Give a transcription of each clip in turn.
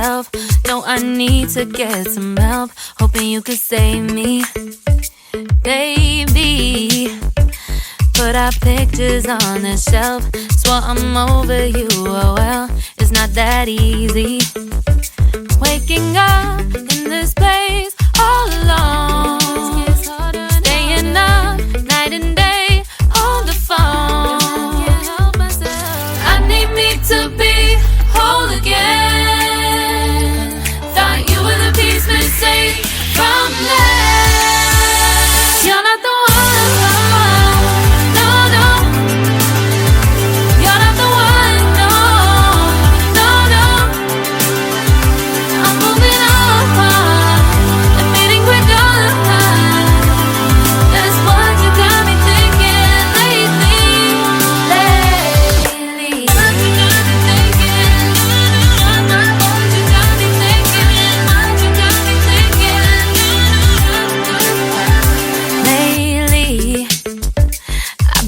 myself. No, I need to get some help. Hoping you could save me, baby. Put our pictures on the shelf. Swore I'm over you, oh well, it's not that easy. Waking up in this place all alone, staying up night and day on the phone. I need me to be whole again. Thought you were the piece missing from there. You're not the one.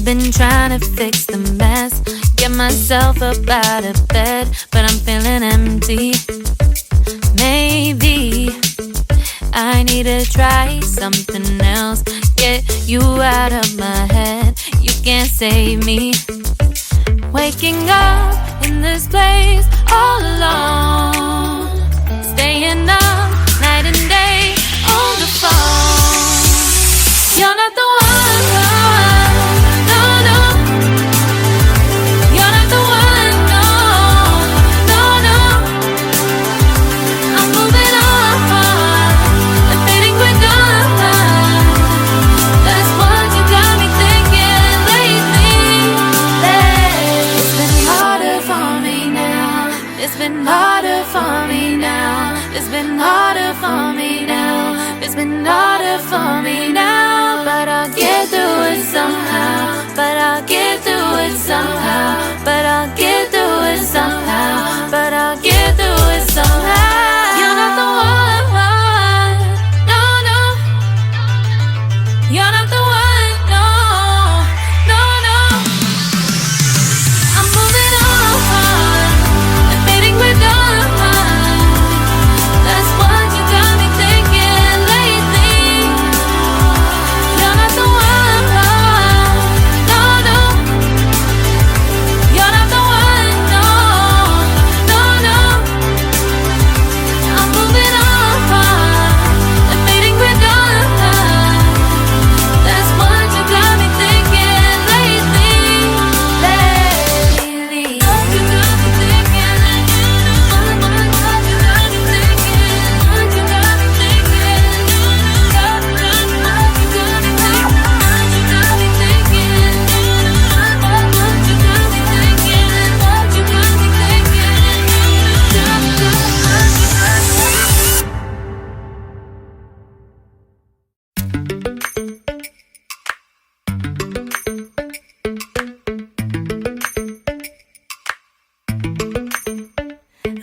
Been trying to fix the mess, get myself up out of bed, but I'm feeling empty. Maybe I need to try something else. Get you out of my head, you can't save me. Waking up in this place all alone, staying up night and day on the phone. You're not the one. It's been harder for me now. It's been harder for me now. It's been harder for me now. But I'll get through it somehow. But I'll get through it somehow. But I'll get through it somehow. But I'll get through it somehow. You're not the one. No, no. You're not the one. No, no, no. I'm moving on.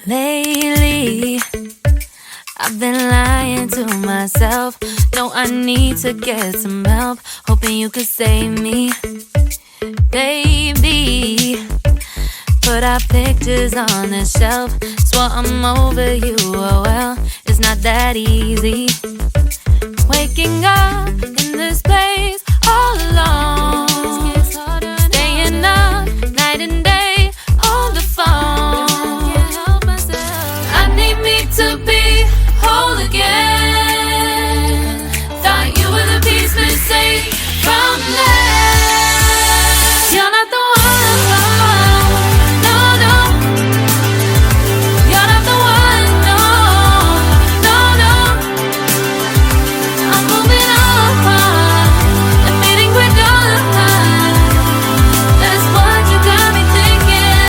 Lately, I've been lying to myself. No, I need to get some help. Hoping you could save me, baby. Put our pictures on the shelf. Swore I'm over you, oh well, it's not that easy. Waking up